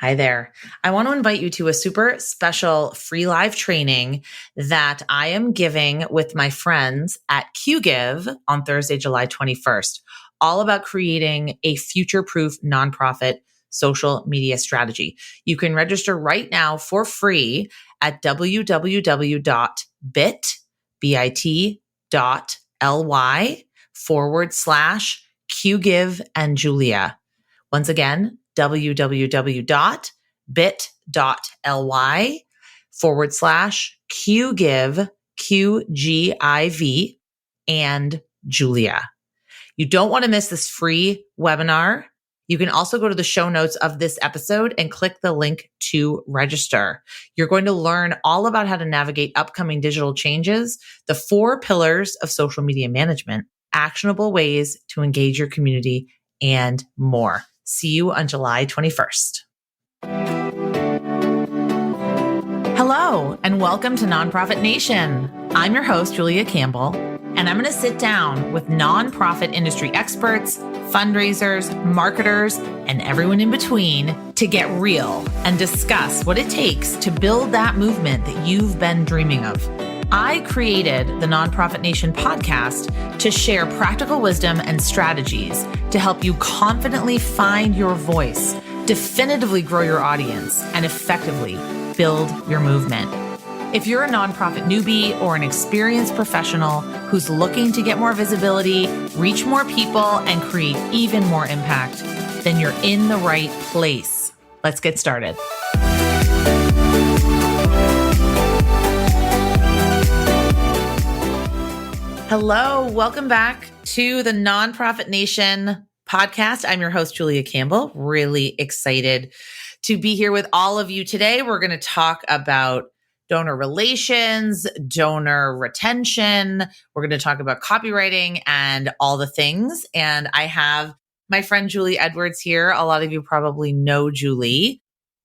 Hi there. I want to invite you to a super special free live training that I am giving with my friends at QGive on Thursday, July 21st, all about creating a future-proof nonprofit social media strategy. You can register right now for free at www.bit.ly/QGive and Julia. Once again, www.bit.ly/QGive, QGIV, and Julia. You don't want to miss this free webinar. You can also go to the show notes of this episode and click the link to register. You're going to learn all about how to navigate upcoming digital changes, the 4 pillars of social media management, actionable ways to engage your community, and more. See you on July 21st. Hello, and welcome to Nonprofit Nation. I'm your host, Julia Campbell, and I'm going to sit down with nonprofit industry experts, fundraisers, marketers, and everyone in between to get real and discuss what it takes to build that movement that you've been dreaming of. I created the Nonprofit Nation podcast to share practical wisdom and strategies to help you confidently find your voice, definitively grow your audience, and effectively build your movement. If you're a nonprofit newbie or an experienced professional who's looking to get more visibility, reach more people, and create even more impact, then you're in the right place. Let's get started. Hello, welcome back to the Nonprofit Nation podcast. I'm your host, Julia Campbell. Really excited to be here with all of you today. We're going to talk about donor relations, donor retention. We're going to talk about copywriting and all the things. And I have my friend Julie Edwards here. A lot of you probably know Julie.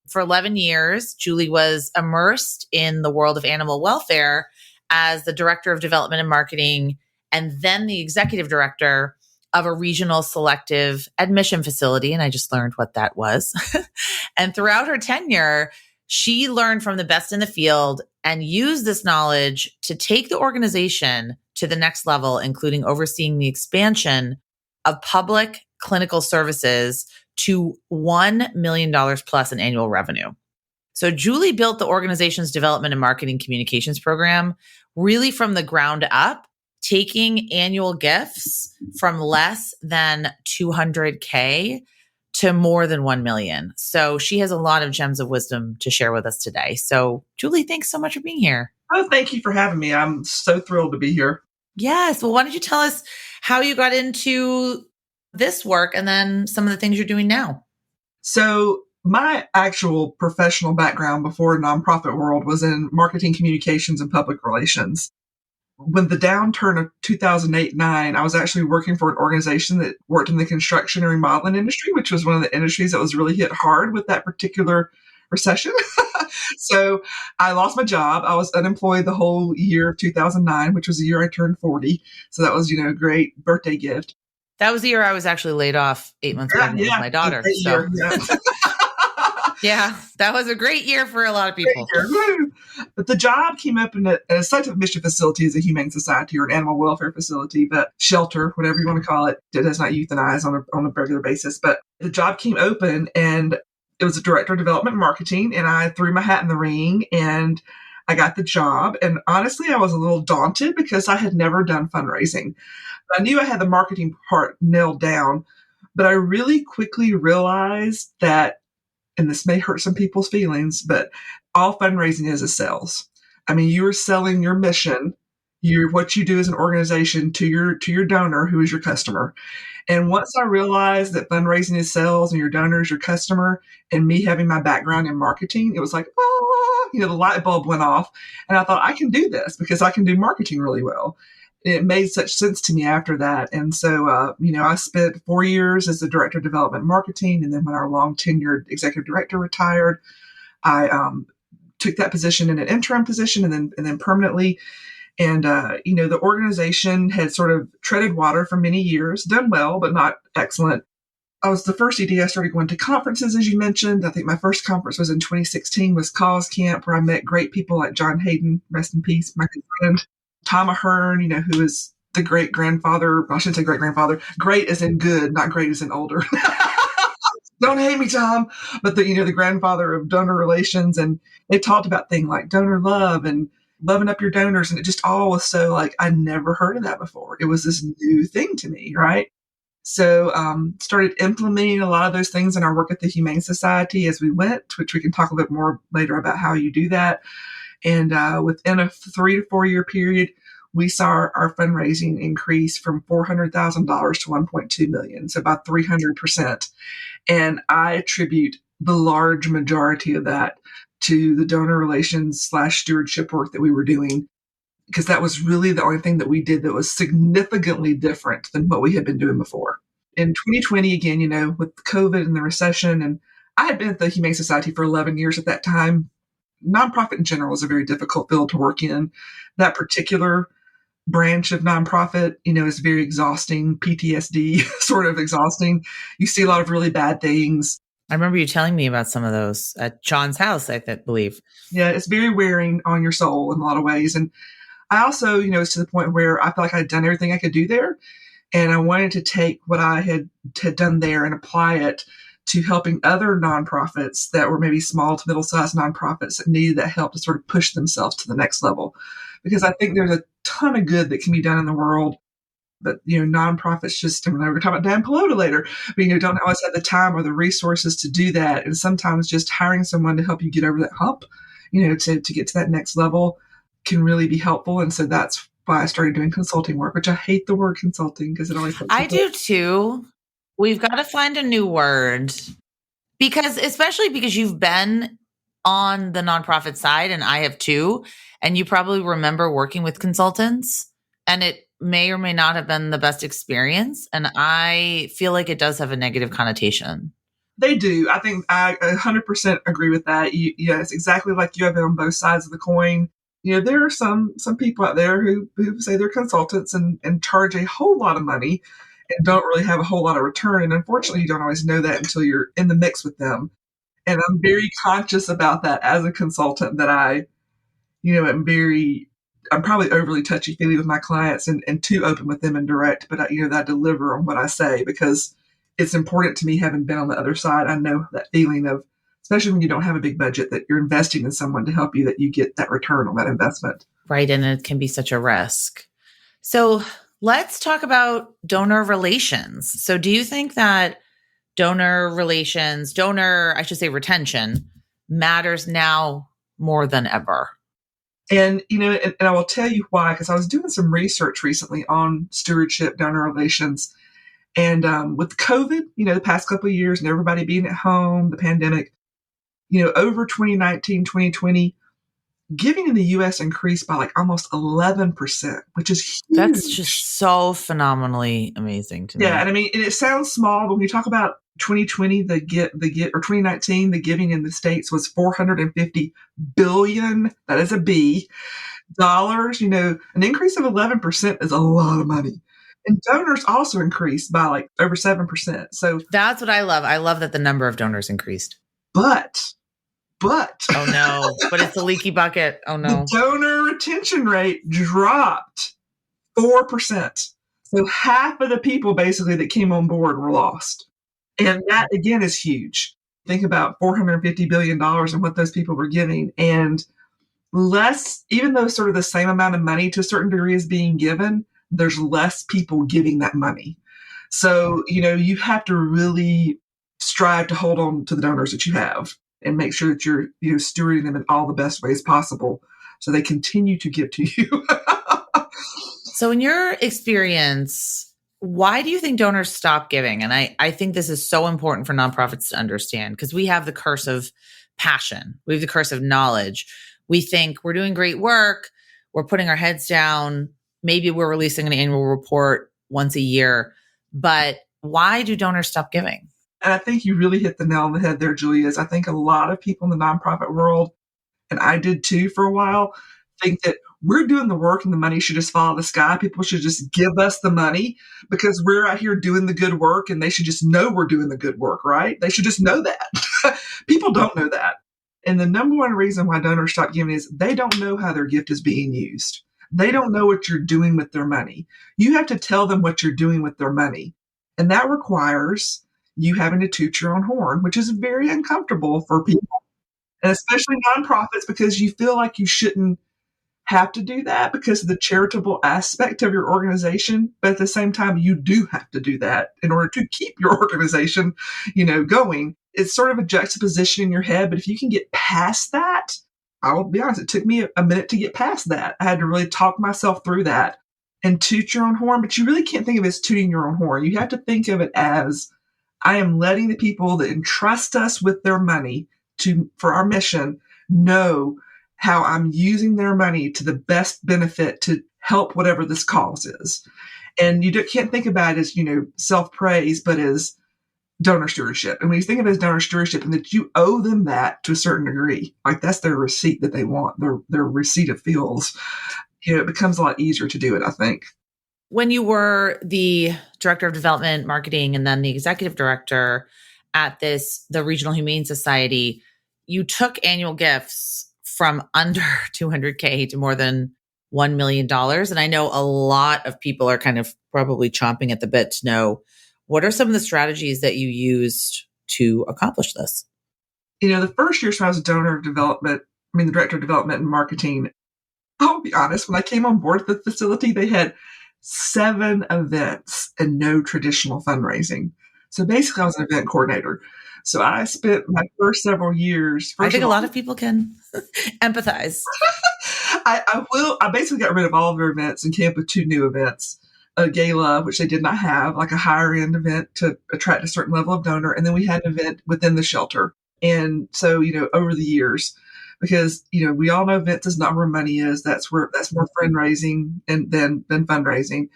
For 11 years, Julie was immersed in the world of animal welfare as the Director of Development and Marketing, and then the Executive Director of a regional selective admission facility. And I just learned what that was. And throughout her tenure, she learned from the best in the field and used this knowledge to take the organization to the next level, including overseeing the expansion of public clinical services to $1 million plus in annual revenue. So Julie built the organization's development and marketing communications program really from the ground up, taking annual gifts from less than $200K to more than 1 million. So she has a lot of gems of wisdom to share with us today. So Julie, thanks so much for being here. Oh, thank you for having me. I'm so thrilled to be here. Yes. Well, why don't you tell us how you got into this work and then some of the things you're doing now? So my actual professional background before nonprofit world was in marketing, communications, and public relations. When the downturn of 2008-9, I was actually working for an organization that worked in the construction and remodeling industry, which was one of the industries that was really hit hard with that particular recession. So I lost my job. I was unemployed the whole year of 2009, which was the year I turned 40. So that was, a great birthday gift. That was the year I was actually laid off 8 months pregnant with my daughter. So. Yeah, that was a great year for a lot of people. But the job came up in a selective admission facility as a humane society or an animal welfare facility, but shelter, whatever you want to call it. It does not euthanize on a regular basis. But the job came open and it was a director of development and marketing, and I threw my hat in the ring and I got the job. And honestly, I was a little daunted because I had never done fundraising. I knew I had the marketing part nailed down, but I really quickly realized that, and this may hurt some people's feelings, but all fundraising is sales. I mean, you are selling your mission, what you do as an organization to your donor, who is your customer. And once I realized that fundraising is sales and your donor is your customer, and me having my background in marketing, it was like, the light bulb went off. And I thought, I can do this because I can do marketing really well. It made such sense to me after that. And so, I spent 4 years as the director of development and marketing. And then when our long tenured executive director retired, I took that position in an interim position and then permanently. And, the organization had sort of treaded water for many years, done well, but not excellent. I was the first ED. I started going to conferences, as you mentioned. I think my first conference was in 2016, was Cause Camp, where I met great people like John Hayden, rest in peace, my good friend, Tom Ahern, who is the great grandfather. Well, I shouldn't say great grandfather. Great as in good, not great as in older. Don't hate me, Tom. But the grandfather of donor relations, and they talked about things like donor love and loving up your donors, and it just all was so like I never heard of that before. It was this new thing to me, right? So started implementing a lot of those things in our work at the Humane Society as we went, which we can talk a bit more later about how you do that. And within a 3 to 4 year period, we saw our fundraising increase from $400,000 to $1.2 million, so about 300%. And I attribute the large majority of that to the donor relations / stewardship work that we were doing, because that was really the only thing that we did that was significantly different than what we had been doing before. In 2020, again, with COVID and the recession, and I had been at the Humane Society for 11 years at that time. Nonprofit in general is a very difficult field to work in. That particular branch of nonprofit, is very exhausting, PTSD sort of exhausting. You see a lot of really bad things. I remember you telling me about some of those at John's house, I believe. Yeah, it's very wearing on your soul in a lot of ways. And I also, it's to the point where I felt like I'd done everything I could do there. And I wanted to take what I had done there and apply it to helping other nonprofits that were maybe small to middle-sized nonprofits that needed that help to sort of push themselves to the next level. Because I think there's a ton of good that can be done in the world. But, nonprofits just, and we're going to talk about Dan Pelota later, but, don't always have the time or the resources to do that. And sometimes just hiring someone to help you get over that hump, to get to that next level can really be helpful. And so that's why I started doing consulting work, which I hate the word consulting because it always makes I do too. We've got to find a new word especially because you've been on the nonprofit side and I have too. And you probably remember working with consultants, and it may or may not have been the best experience. And I feel like it does have a negative connotation. They do. I think I 100% agree with that. It's exactly like you have it on both sides of the coin. There are some people out there who say they're consultants and charge a whole lot of money and don't really have a whole lot of return. And unfortunately, you don't always know that until you're in the mix with them. And I'm very conscious about that as a consultant, that I'm probably overly touchy-feely with my clients and too open with them and direct, but that I deliver on what I say, because it's important to me, having been on the other side. I know that feeling of, especially when you don't have a big budget, that you're investing in someone to help you, that you get that return on that investment. Right. And it can be such a risk. So let's talk about donor relations. So do you think that I should say retention, matters now more than ever? And, and I will tell you why, because I was doing some research recently on stewardship, donor relations. And with COVID, the past couple of years and everybody being at home, the pandemic, over 2019, 2020, giving in the U.S. increased by like almost 11%, which is huge. That's just so phenomenally amazing to me. Yeah, and and it sounds small, but when you talk about 2020, or 2019, the giving in the States was $450 billion. That is a B dollars. An increase of 11% is a lot of money. And donors also increased by like over 7%. So that's what I love. I love that the number of donors increased. But oh no, but it's a leaky bucket. Oh no. The donor retention rate dropped 4%. So half of the people basically that came on board were lost. And that again is huge. Think about $450 billion and what those people were giving, and less, even though sort of the same amount of money to a certain degree is being given, there's less people giving that money. So, you have to really strive to hold on to the donors that you have and make sure that you're, stewarding them in all the best ways possible so they continue to give to you. So in your experience, why do you think donors stop giving? And I think this is so important for nonprofits to understand, because we have the curse of passion. We have the curse of knowledge. We think we're doing great work. We're putting our heads down. Maybe we're releasing an annual report once a year. But why do donors stop giving? And I think you really hit the nail on the head there, Julia. I think a lot of people in the nonprofit world, and I did too for a while, think that we're doing the work and the money should just follow the sky. People should just give us the money because we're out here doing the good work and they should just know we're doing the good work, right? They should just know that. People don't know that. And the number one reason why donors stop giving is they don't know how their gift is being used. They don't know what you're doing with their money. You have to tell them what you're doing with their money. And that requires you having to toot your own horn, which is very uncomfortable for people, and especially nonprofits, because you feel like you shouldn't have to do that because of the charitable aspect of your organization. But at the same time, you do have to do that in order to keep your organization, going. It's sort of a juxtaposition in your head. But if you can get past that, I will be honest, it took me a minute to get past that. I had to really talk myself through that and toot your own horn. But you really can't think of it as tooting your own horn. You have to think of it as, I am letting the people that entrust us with their money for our mission know how I'm using their money to the best benefit to help whatever this cause is. And you can't think about it as, self-praise, but as donor stewardship. And when you think of it as donor stewardship, and that you owe them that to a certain degree, like that's their receipt that they want, their receipt of feels, it becomes a lot easier to do it, I think. When you were the director of development, marketing, and then the executive director at the Regional Humane Society, you took annual gifts from under $200K to more than $1 million. And I know a lot of people are kind of probably chomping at the bit to know, what are some of the strategies that you used to accomplish this? The first year when I was the director of development and marketing, I'll be honest, when I came on board the facility, they had 7 events and no traditional fundraising. So basically I was an event coordinator. So I spent my first several years. I think a lot of people can empathize. I basically got rid of all of their events and came up with 2 new events. A gala, which they did not have, like a higher end event to attract a certain level of donor. And then we had an event within the shelter. And so, over the years, because, we all know events is not where money is. That's more fundraising and than fundraising.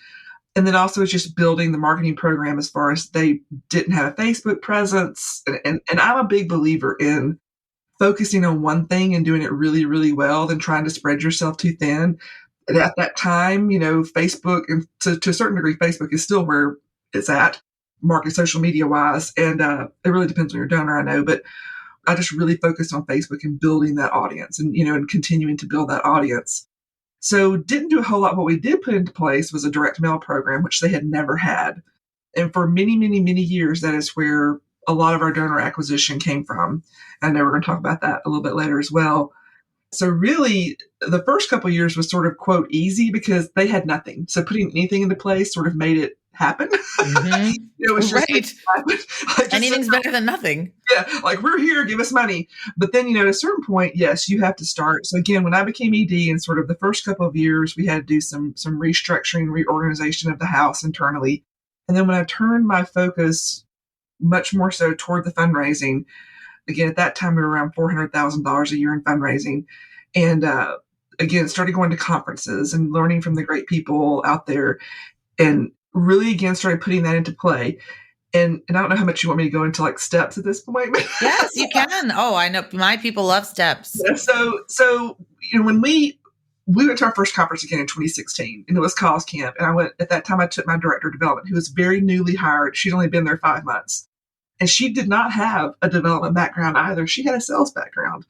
And then also it's just building the marketing program as far as they didn't have a Facebook presence. And I'm a big believer in focusing on one thing and doing it really, really well than trying to spread yourself too thin. And at that time, Facebook, and to a certain degree, Facebook is still where it's at, market social media wise. And it really depends on your donor, I know, but I just really focused on Facebook and building that audience and, and continuing to build that audience. So didn't do a whole lot. What we did put into place was a direct mail program, which they had never had. And for many, many, many years, that is where a lot of our donor acquisition came from. And I know we're going to talk about that a little bit later as well. So really, the first couple of years was sort of, quote, easy because they had nothing. So putting anything into place sort of made it happen. Mm-hmm. It was just right. Anything's better than nothing. Yeah, like, we're here, give us money. But then, at a certain point, yes, you have to start. So again, when I became ED and sort of the first couple of years, we had to do some restructuring, reorganization of the house internally. And then when I turned my focus much more so toward the fundraising, again, at that time, we were around $400,000 a year in fundraising. And again, started going to conferences and learning from the great people out there. And really, again, started putting that into play. And I don't know how much you want me to go into like steps at this point. Yes, you can. Oh, I know my people love steps. Yeah, so when we went to our first conference again in 2016, and it was Cause Camp. And at that time, I took my director of development, who was very newly hired. She'd only been there 5 months. And she did not have a development background either. She had a sales background.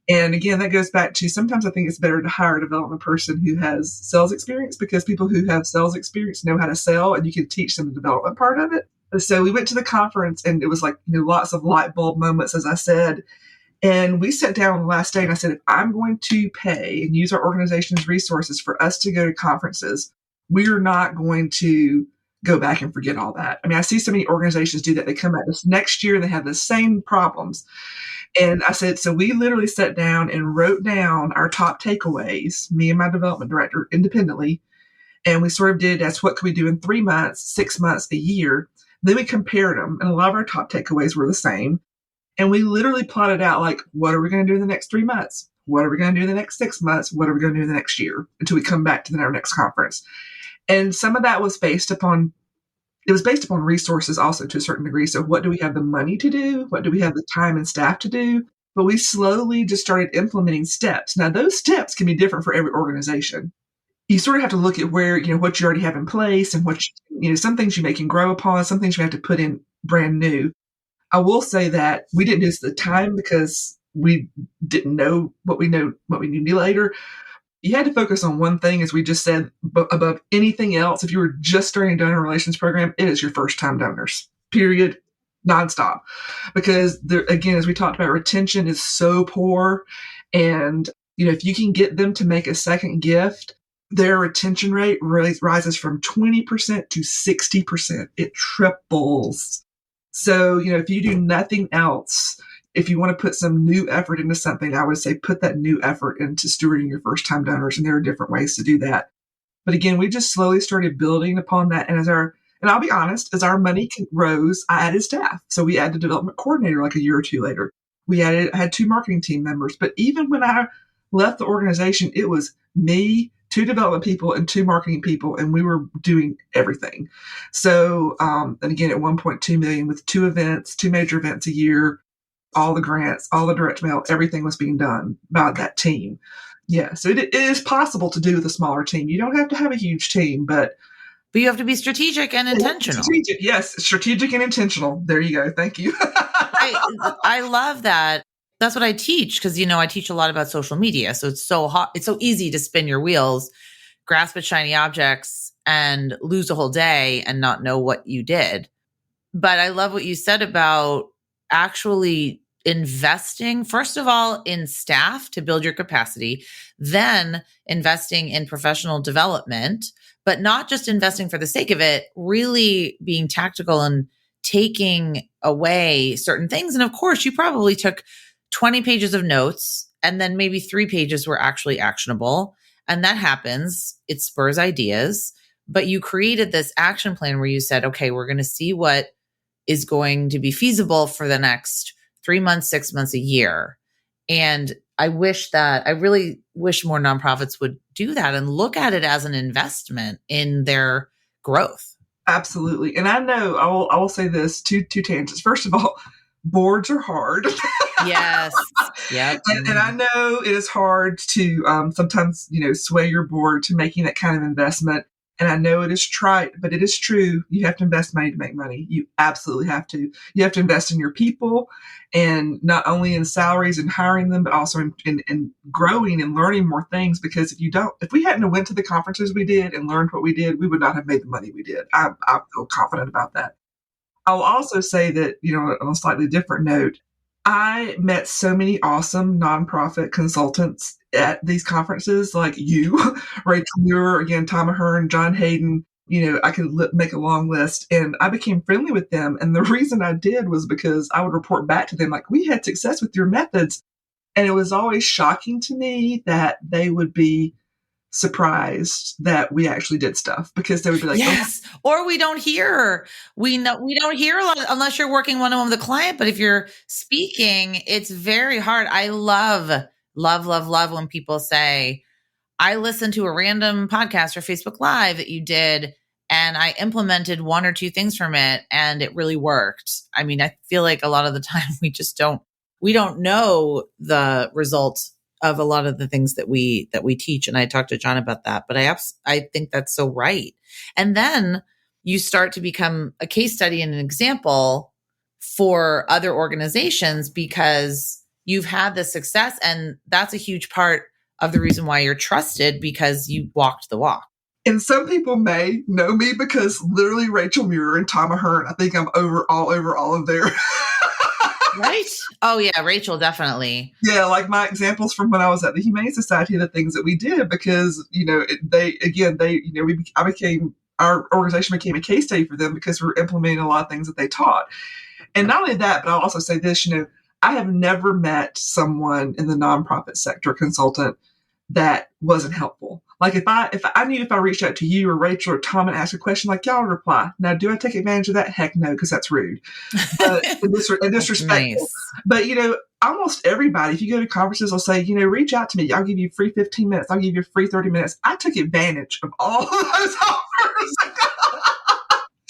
And again, that goes back to sometimes I think it's better to hire a development person who has sales experience, because people who have sales experience know how to sell, and you can teach them the development part of it. So we went to the conference, and it was like, lots of light bulb moments, as I said. And we sat down on the last day, and I said, if I'm going to pay and use our organization's resources for us to go to conferences, we are not going to go back and forget all that. I mean, I see so many organizations do that. They come out this next year and they have the same problems. And I said, so we literally sat down and wrote down our top takeaways, me and my development director independently. And we sort of did, that's what could we do in 3 months, 6 months, a year. Then we compared them, and a lot of our top takeaways were the same. And we literally plotted out, like, what are we going to do in the next 3 months? What are we going to do in the next 6 months? What are we going to do in the next year until we come back to our next conference? And some of that was based upon resources also to a certain degree. So what do we have the money to do? What do we have the time and staff to do? but we slowly just started implementing steps. Now, those steps can be different for every organization. You sort of have to look at where, what you already have in place and some things you may can grow upon, some things you have to put in brand new. I will say that we didn't do this at the time because we didn't know what we knew later. You had to focus on one thing, as we just said, above anything else. If you were just starting a donor relations program, it is your first time donors, period, nonstop. Because again, as we talked about, retention is so poor. And, if you can get them to make a second gift, their retention rate rises from 20% to 60%. It triples. So, if you do nothing else, if you want to put some new effort into something, I would say put that new effort into stewarding your first time donors. And there are different ways to do that. But again, we just slowly started building upon that. And I'll be honest, as our money rose, I added staff. So we added a development coordinator like a year or two later. I had 2 marketing team members. But even when I left the organization, it was me, 2 development people, and 2 marketing people, and we were doing everything. So, and again, at 1.2 million with 2 major events a year, all the grants, all the direct mail, everything was being done by that team. Yeah, so it is possible to do with a smaller team. You don't have to have a huge team, but you have to be strategic and intentional. Strategic and intentional. There you go. Thank you. I love that. That's what I teach because, I teach a lot about social media. So it's so hot. It's so easy to spin your wheels, grasp at shiny objects, and lose a whole day and not know what you did. But I love what you said about actually investing, first of all, in staff to build your capacity, then investing in professional development, but not just investing for the sake of it, really being tactical and taking away certain things. And of course, you probably took 20 pages of notes and then maybe 3 pages were actually actionable. And that happens. It spurs ideas. But you created this action plan where you said, okay, we're going to see what is going to be feasible for the next 3 months, 6 months, a year. And I really wish more nonprofits would do that and look at it as an investment in their growth. Absolutely. And I know I will say this, two tangents. First of all, boards are hard. Yes. Yep. And I know it is hard to sometimes, sway your board to making that kind of investment. And I know it is trite, but it is true. You have to invest money to make money. You absolutely have to. You have to invest in your people, and not only in salaries and hiring them, but also in growing and learning more things. Because if we hadn't went to the conferences we did and learned what we did, we would not have made the money we did. I feel confident about that. I'll also say that, on a slightly different note, I met so many awesome nonprofit consultants at these conferences, like you, Rachel Muir, again, Tom Ahern, John Hayden. I could make a long list, and I became friendly with them. And the reason I did was because I would report back to them, like, we had success with your methods. And it was always shocking to me that they would be surprised that we actually did stuff, because they would be like, yes, or we don't hear a lot unless you're working one-on-one with a client. But if you're speaking, it's very hard. I love when people say, I listened to a random podcast or Facebook Live that you did, and I implemented 1 or 2 things from it, and it really worked. I mean, I feel like a lot of the time we don't know the results of a lot of the things that we teach. And I talked to John about that, but I think that's so right. And then you start to become a case study and an example for other organizations because you've had the success. And that's a huge part of the reason why you're trusted, because you walked the walk. And some people may know me because literally Rachel Muir and Tom Ahern, I think I'm all over all of their right? Oh yeah, Rachel, definitely. Yeah, like my examples from when I was at the Humane Society, the things that we did, because our organization became a case study for them because we were implementing a lot of things that they taught. And not only that, but I'll also say this, I have never met someone in the nonprofit sector, consultant, that wasn't helpful. Like if I knew if I reached out to you or Rachel or Tom and asked a question, like, y'all reply. Now, do I take advantage of that? Heck no, because that's rude and disrespectful. Nice. But, almost everybody, if you go to conferences, will say, reach out to me. I'll give you free 15 minutes. I'll give you free 30 minutes. I took advantage of all of those offers.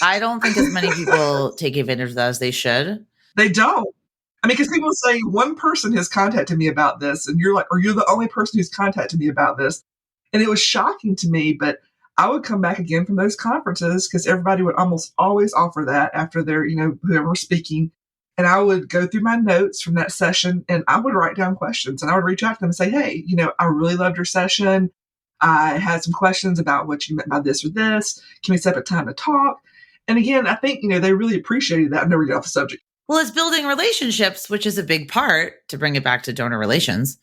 I don't think as many people take advantage of that as they should. They don't. I mean, because people say one person has contacted me about this, and you're like, or you're the only person who's contacted me about this. And it was shocking to me, but I would come back again from those conferences because everybody would almost always offer that after their, whoever was speaking. And I would go through my notes from that session and I would write down questions and I would reach out to them and say, hey, I really loved your session. I had some questions about what you meant by this or this. Can we set up a time to talk? And again, I think, they really appreciated that. I never get off the subject. Well, it's building relationships, which is a big part to bring it back to donor relations.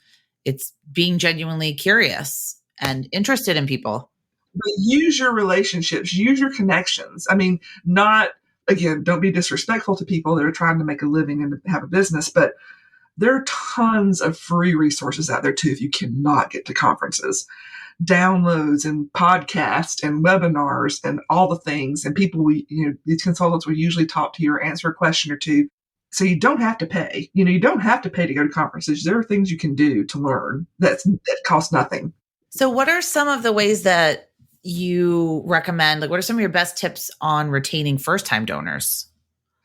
It's being genuinely curious and interested in people. But use your relationships, use your connections. I mean, not, again, don't be disrespectful to people that are trying to make a living and have a business, but there are tons of free resources out there too if you cannot get to conferences. Downloads and podcasts and webinars and all the things. And people, these consultants will usually talk to you or answer a question or two. So you don't have to pay. You don't have to pay to go to conferences. There are things you can do to learn that cost nothing. So what are some of the ways that you recommend? Like, what are some of your best tips on retaining first-time donors?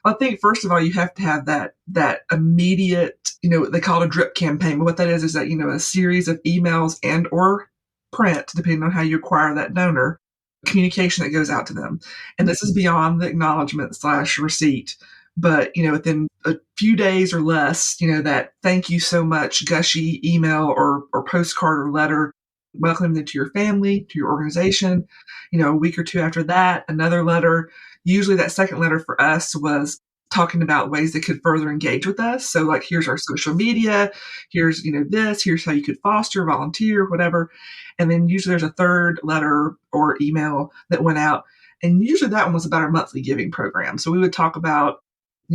I think first of all, you have to have that immediate, they call it a drip campaign. But what that is that, a series of emails and or print, depending on how you acquire that donor, communication that goes out to them. And this is beyond the acknowledgement / receipt. But, within a few days or less, that thank you so much gushy email or postcard or letter welcoming them to your family, to your organization. A week or two after that, another letter. Usually that second letter for us was talking about ways they could further engage with us. So like, here's our social media, here's, this, here's how you could foster, volunteer, whatever. And then usually there's a third letter or email that went out. And usually that one was about our monthly giving program. So we would talk about,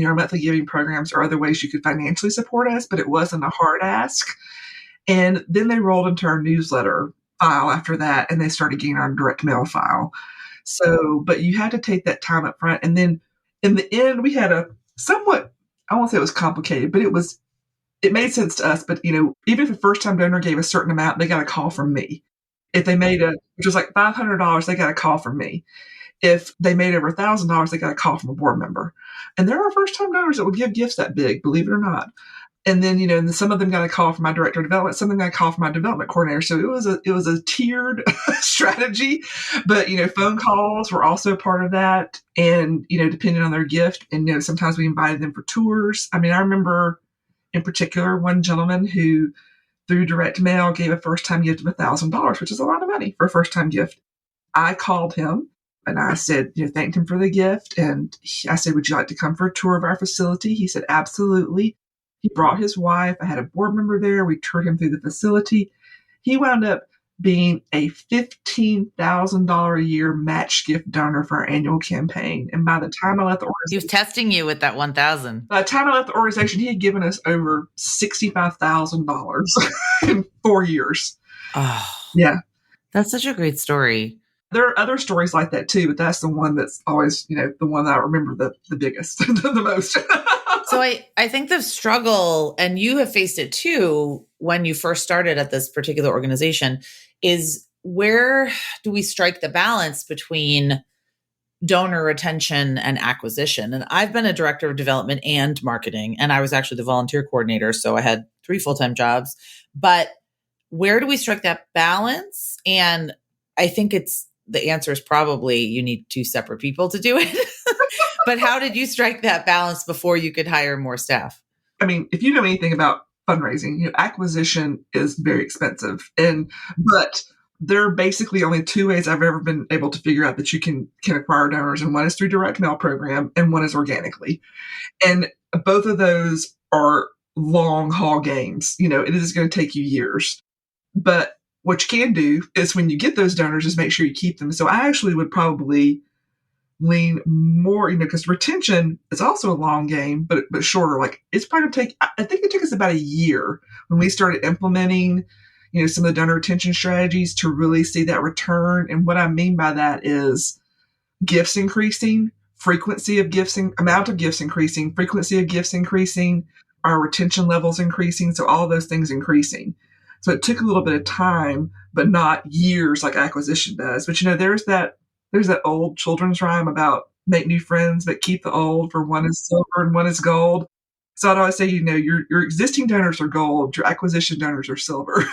our monthly giving programs or other ways you could financially support us, but it wasn't a hard ask. And then they rolled into our newsletter file after that, and they started getting our direct mail file. So, but you had to take that time up front. And then in the end, we had a somewhat, I won't say it was complicated, but it made sense to us. But, even if a first time donor gave a certain amount, they got a call from me. If they made which was like $500, they got a call from me. If they made over $1,000, they got a call from a board member. And there are first time donors that would give gifts that big, believe it or not. And then, and some of them got a call from my director of development, some of them got a call from my development coordinator. So it was a tiered strategy, but, phone calls were also part of that. And, depending on their gift, and, sometimes we invited them for tours. I mean, I remember in particular, one gentleman who through direct mail gave a first time gift of $1,000, which is a lot of money for a first time gift. I called him and I said, thanked him for the gift. And I said, would you like to come for a tour of our facility? He said, absolutely. He brought his wife. I had a board member there. We toured him through the facility. He wound up being a $15,000 a year match gift donor for our annual campaign. And by the time I left the organization, he was testing you with that 1,000. By the time I left the organization, he had given us over $65,000 in 4 years. Oh, yeah. That's such a great story. There are other stories like that too, but that's the one that's always, the one that I remember the biggest, the most. So I think the struggle, and you have faced it too when you first started at this particular organization, is where do we strike the balance between donor retention and acquisition? And I've been a director of development and marketing, and I was actually the volunteer coordinator. So I had 3 full-time jobs. But where do we strike that balance? And I think the answer is probably you need 2 separate people to do it. But how did you strike that balance before you could hire more staff? I mean, if you know anything about fundraising, acquisition is very expensive. But there are basically only 2 ways I've ever been able to figure out that you can acquire donors. And one is through direct mail program and one is organically. And both of those are long haul games. It is going to take you years. But what you can do is when you get those donors is make sure you keep them. So I actually would probably lean more, because retention is also a long game, but shorter. Like it's probably going to take, I think it took us about a year when we started implementing, some of the donor retention strategies to really see that return. And what I mean by that is gifts increasing, frequency of gifts, amount of gifts increasing, frequency of gifts increasing, our retention levels increasing. So all of those things increasing. So it took a little bit of time, but not years like acquisition does. But there's that old children's rhyme about make new friends, but keep the old, for one is silver and one is gold. So I'd always say, your existing donors are gold, your acquisition donors are silver.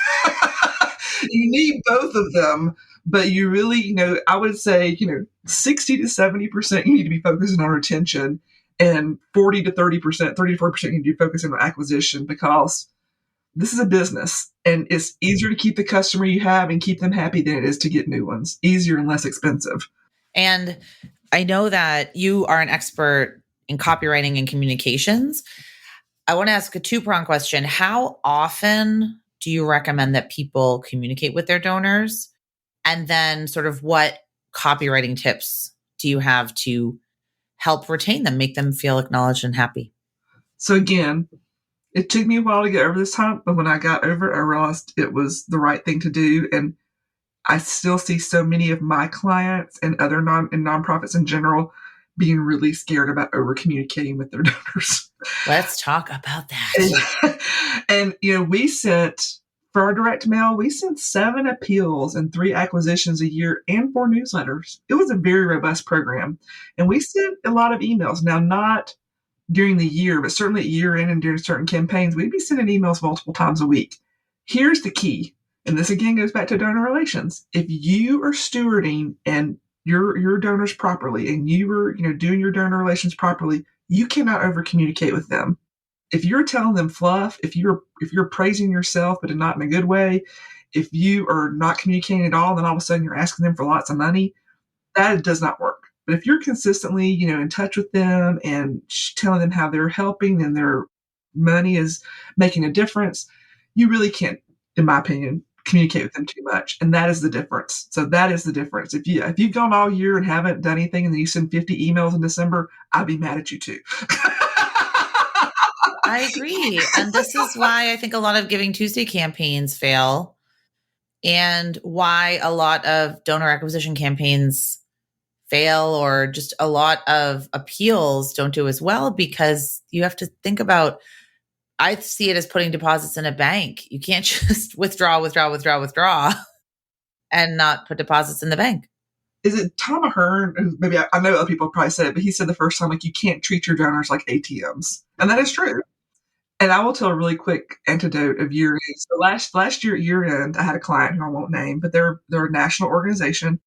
You need both of them, but you really, I would say, 60 to 70% you need to be focusing on retention, and 40 to 30%, 30 to 40% you need to be focusing on acquisition, because this is a business and it's easier to keep the customer you have and keep them happy than it is to get new ones. Easier and less expensive. And I know that you are an expert in copywriting and communications. I want to ask a two-pronged question. How often do you recommend that people communicate with their donors? And then sort of what copywriting tips do you have to help retain them, make them feel acknowledged and happy? So again, it took me a while to get over this hump, but when I got over it, I realized it was the right thing to do. And I still see so many of my clients and other nonprofits in general being really scared about over communicating with their donors. Let's talk about that. And we sent, for our direct mail, we sent 7 appeals and 3 acquisitions a year and 4 newsletters. It was a very robust program. And we sent a lot of emails. Now, not during the year, but certainly at year end and during certain campaigns, we'd be sending emails multiple times a week. Here's the key. And this again goes back to donor relations. If you are stewarding and your donors properly, and you are doing your donor relations properly, you cannot over communicate with them. If you're telling them fluff, if you're praising yourself but not in a good way, if you are not communicating at all, then all of a sudden you're asking them for lots of money, that does not work. But if you're consistently in touch with them and telling them how they're helping and their money is making a difference, you really can't, in my opinion, communicate with them too much. And that is the difference. So that is the difference. If you've gone all year and haven't done anything and then you send 50 emails in December, I'd be mad at you too. I agree. And this is why I think a lot of Giving Tuesday campaigns fail, and why a lot of donor acquisition campaigns fail, or just a lot of appeals don't do as well, because you have to think about, I see it as putting deposits in a bank. You can't just withdraw and not put deposits in the bank. Is it Tom Ahern? Maybe I know other people probably said it, but he said the first time, like, you can't treat your donors like ATMs. And that is true. And I will tell a really quick anecdote of year end. So last year at year end, I had a client who I won't name, but they're a national organization.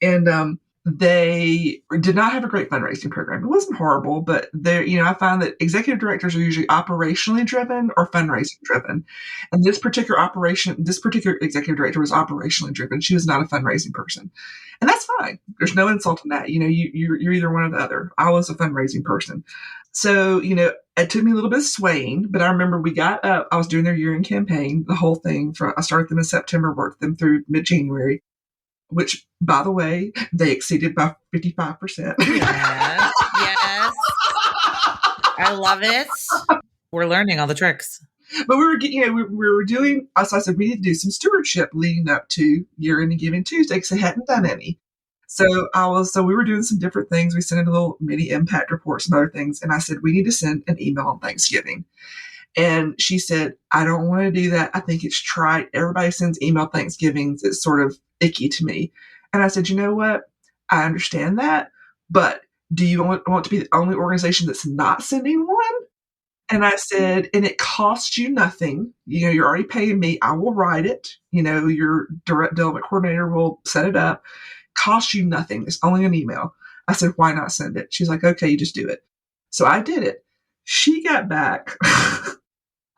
And they did not have a great fundraising program. It wasn't horrible, but I found that executive directors are usually operationally driven or fundraising driven. And this particular executive director was operationally driven. She was not a fundraising person. And that's fine. There's no insult in that. You're either one or the other. I was a fundraising person. So, it took me a little bit of swaying, but I remember we got up, I was doing their year-end campaign, the whole thing. I started them in September, worked them through mid-January, which, by the way, they exceeded by 55%. Yes. I love it. We're learning all the tricks. But we were doing, so I said, we need to do some stewardship leading up to year-end and Giving Tuesday, because they hadn't done any. So we were doing some different things. We sent in a little mini impact reports and other things. And I said, we need to send an email on Thanksgiving. And she said, I don't want to do that. I think it's trite. Everybody sends email Thanksgivings. It's sort of icky to me. And I said, you know what? I understand that. But do you want to be the only organization that's not sending one? And I said, and it costs you nothing. You're already paying me. I will write it. Your direct development coordinator will set it up. Costs you nothing. It's only an email. I said, why not send it? She's like, okay, you just do it. So I did it. She got back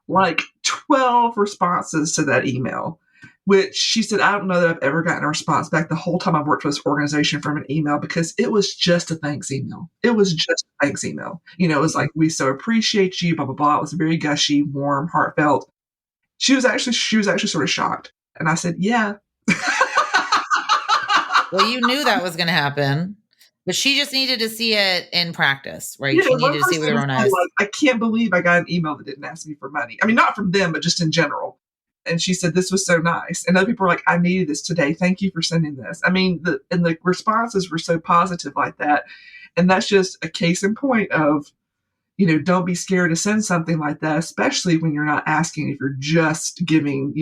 like 12 responses to that email, which she said, I don't know that I've ever gotten a response back the whole time I've worked for this organization from an email, because it was just a thanks email. It was just a thanks email. It was like, we so appreciate you, blah, blah, blah. It was very gushy, warm, heartfelt. She was actually sort of shocked. And I said, yeah. Well, you knew that was going to happen, but she just needed to see it in practice, right? Yeah, she needed to see with her own eyes. Like, I can't believe I got an email that didn't ask me for money. I mean, not from them, but just in general. And she said, this was so nice. And other people were like, I needed this today. Thank you for sending this. I mean, the responses were so positive like that. And that's just a case in point of, don't be scared to send something like that, especially when you're not asking, if you're just giving,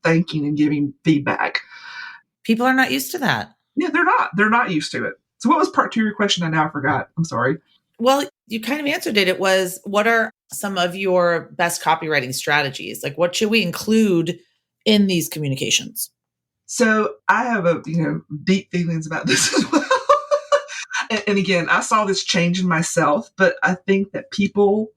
thanking and giving feedback. People are not used to that. Yeah, they're not used to it. So what was part 2 of your question? I now forgot. I'm sorry. Well, you kind of answered it. It was, what are some of your best copywriting strategies? Like, what should we include in these communications? So I have deep feelings about this as well. And again, I saw this change in myself, but I think that people,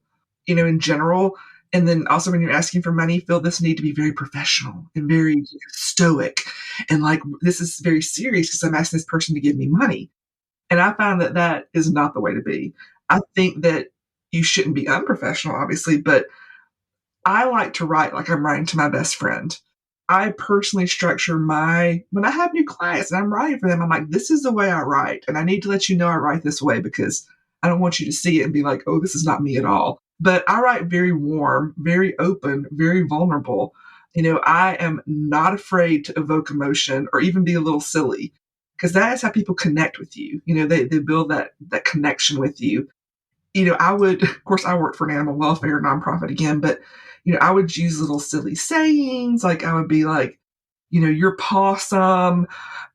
in general, and then also when you're asking for money, feel this need to be very professional and very stoic. And like, this is very serious because I'm asking this person to give me money. And I found that that is not the way to be. I think that you shouldn't be unprofessional, obviously, but I like to write like I'm writing to my best friend. I personally structure when I have new clients and I'm writing for them, I'm like, this is the way I write. And I need to let you know I write this way because I don't want you to see it and be like, oh, this is not me at all. But I write very warm, very open, very vulnerable. I am not afraid to evoke emotion or even be a little silly because that is how people connect with you. They build that connection with you. Of course, I worked for an animal welfare nonprofit again, but, I would use little silly sayings. Like I would be like, you're possum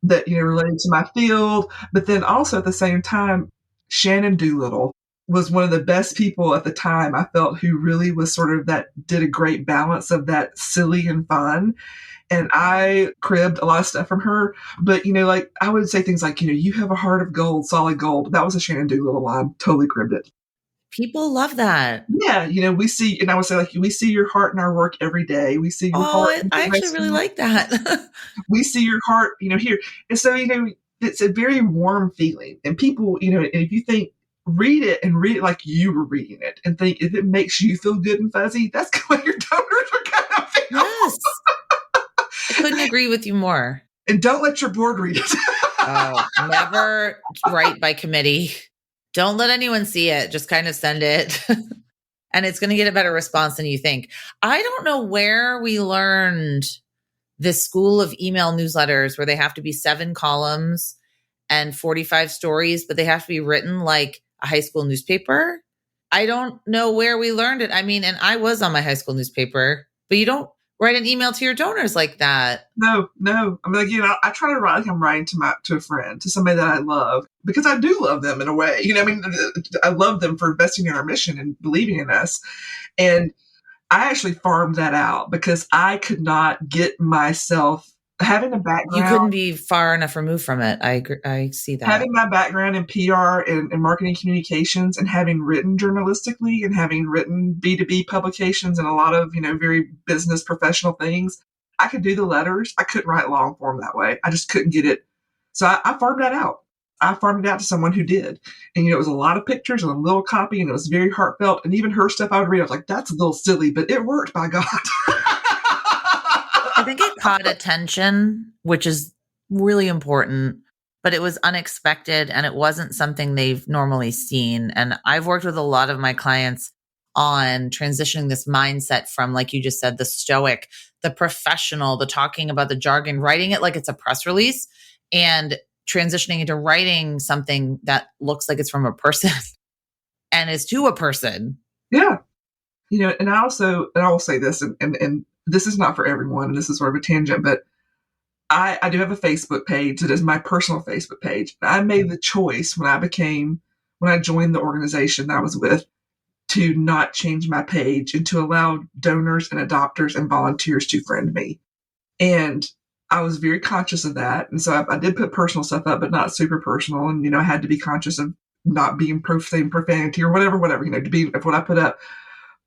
that, related to my field. But then also at the same time, Shannon Doolittle was one of the best people at the time I felt who really was sort of did a great balance of that silly and fun. And I cribbed a lot of stuff from her. But, like I would say things like, you have a heart of gold, solid gold. That was a Shannon Doolittle line. Totally cribbed it. People love that. Yeah, we see, and I would say, like, we see your heart in our work every day. We see your Oh, heart in I the actually really like that. we see your heart, here. And so, it's a very warm feeling. And people, and if you think, read it like you were reading it and think if it makes you feel good and fuzzy, that's what your donors are kind of feel. Yes. I couldn't agree with you more. And don't let your board read it. Oh, never write by committee. Don't let anyone see it. Just kind of send it. And it's going to get a better response than you think. I don't know where we learned this school of email newsletters where they have to be 7 columns and 45 stories, but they have to be written like a high school newspaper. I don't know where we learned it. I mean, and I was on my high school newspaper, but you don't write an email to your donors like that. No. I mean, I try to write like I'm writing to a friend, to somebody that I love, because I do love them in a way. I mean, I love them for investing in our mission and believing in us. And I actually farmed that out because I could not get myself having a You background. couldn't be far enough removed from it. I agree. I see that. Having my background in PR and marketing communications and having written journalistically and having written B2B publications and a lot of, very business professional things, I could do the letters. I couldn't write long form that way. I just couldn't get it. So I farmed that out. I farmed it out to someone who did. And, it was a lot of pictures and a little copy and it was very heartfelt. And even her stuff I would read, I was like, that's a little silly, but it worked, by God. I think it caught attention, which is really important, but it was unexpected and it wasn't something they've normally seen. And I've worked with a lot of my clients on transitioning this mindset from, like you just said, the stoic, the professional, the talking about the jargon, writing it like it's a press release, and transitioning into writing something that looks like it's from a person and is to a person. Yeah. And I will say this, and this is not for everyone, and this is sort of a tangent, but I do have a Facebook page that is my personal Facebook page. I made the choice when I joined the organization that I was with to not change my page and to allow donors and adopters and volunteers to friend me. And I was very conscious of that. And so I did put personal stuff up, but not super personal. And, I had to be conscious of not being profane profanity or whatever, to be of what I put up.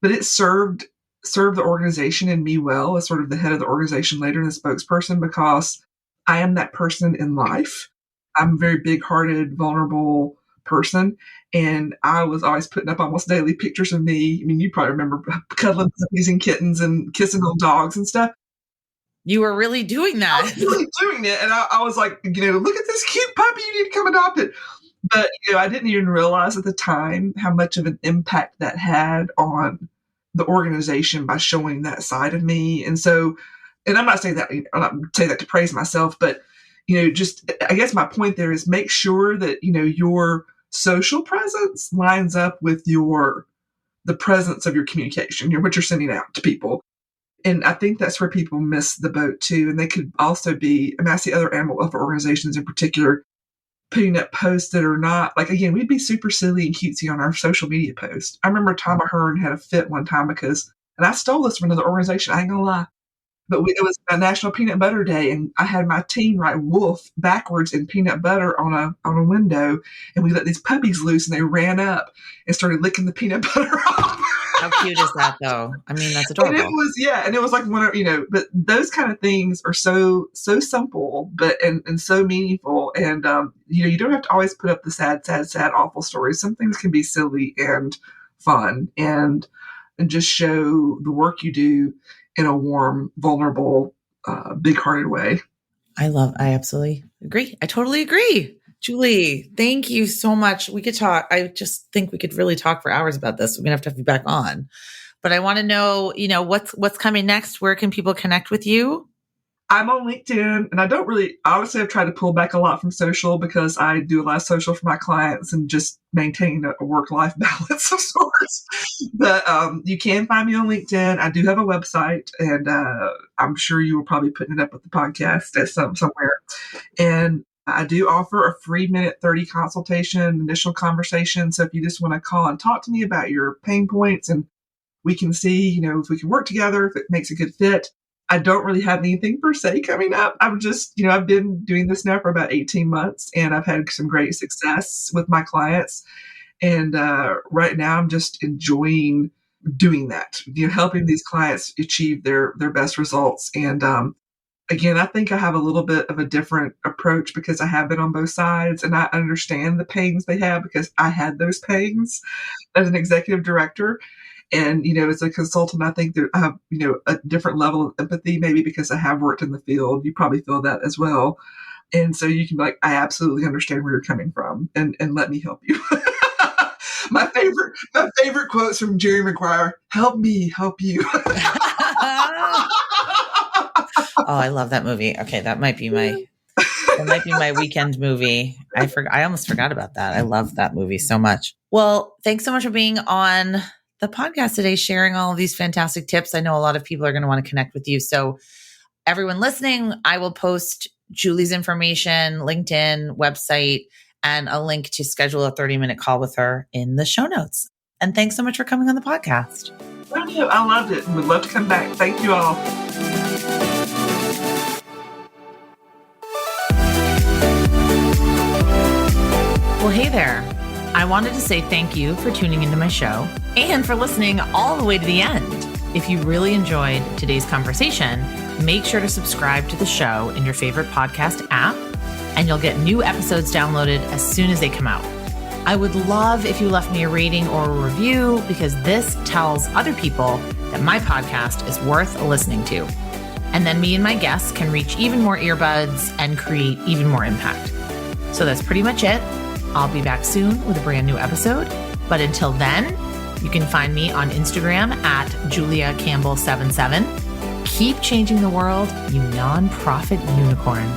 But it served the organization and me well as sort of the head of the organization later and the spokesperson, because I am that person in life. I'm a very big-hearted, vulnerable person. And I was always putting up almost daily pictures of me. I mean, you probably remember cuddling puppies and kittens and kissing little dogs and stuff. You were really doing that. I was really doing it. And I was like, look at this cute puppy. You need to come adopt it. But, I didn't even realize at the time how much of an impact that had on the organization by showing that side of me. And so, and I'm not saying that to praise myself, but, just, I guess my point there is make sure that, your social presence lines up with the presence of your communication, what you're sending out to people. And I think that's where people miss the boat too. And they could also be, I see other animal welfare organizations in particular putting up posts that are not like, again, we'd be super silly and cutesy on our social media posts. I remember Tom Ahern had a fit one time because, and I stole this from another organization, I ain't gonna lie. But it was a National Peanut Butter Day, and I had my team write "wolf" backwards in peanut butter on a window, and we let these puppies loose, and they ran up and started licking the peanut butter off. How cute is that, though? I mean, that's And adorable. it was like one of, but those kind of things are so simple, but and so meaningful, and you don't have to always put up the sad, awful stories. Some things can be silly and fun, and just show the work you do in a warm, vulnerable, big-hearted way. I absolutely agree. I totally agree. Julie, thank you so much. We could talk. I just think we could really talk for hours about this. We're going to have you back on. But I want to know, what's coming next? Where can people connect with you? I'm on LinkedIn, and I don't really, honestly, I've tried to pull back a lot from social because I do a lot of social for my clients and just maintain a work-life balance of sorts. But you can find me on LinkedIn. I do have a website, and I'm sure you will probably putting it up with the podcast at somewhere. And I do offer a free minute 30 consultation, initial conversation. So if you just want to call and talk to me about your pain points, and we can see, if we can work together, if it makes a good fit. I don't really have anything per se coming up. I'm just, I've been doing this now for about 18 months, and I've had some great success with my clients. And right now I'm just enjoying doing that, helping these clients achieve their best results. And again, I think I have a little bit of a different approach because I have been on both sides, and I understand the pains they have because I had those pains as an executive director. And, as a consultant, I think that I have, a different level of empathy, maybe because I have worked in the field. You probably feel that as well. And so you can be like, I absolutely understand where you're coming from, and let me help you. My favorite quotes from Jerry Maguire: "Help me, help you." Oh, I love that movie. Okay, that might be my weekend movie. I almost forgot about that. I love that movie so much. Well, thanks so much for being on the podcast today, sharing all of these fantastic tips. I know a lot of people are going to want to connect with you. So everyone listening, I will post Julie's information, LinkedIn, website, and a link to schedule a 30-minute call with her in the show notes. And thanks so much for coming on the podcast. Thank you. I loved it and would love to come back. Thank you all. Well, hey there. I wanted to say thank you for tuning into my show and for listening all the way to the end. If you really enjoyed today's conversation, make sure to subscribe to the show in your favorite podcast app, and you'll get new episodes downloaded as soon as they come out. I would love if you left me a rating or a review, because this tells other people that my podcast is worth listening to. And then me and my guests can reach even more earbuds and create even more impact. So that's pretty much it. I'll be back soon with a brand new episode. But until then, you can find me on Instagram at JuliaCampbell77. Keep changing the world, you nonprofit unicorn.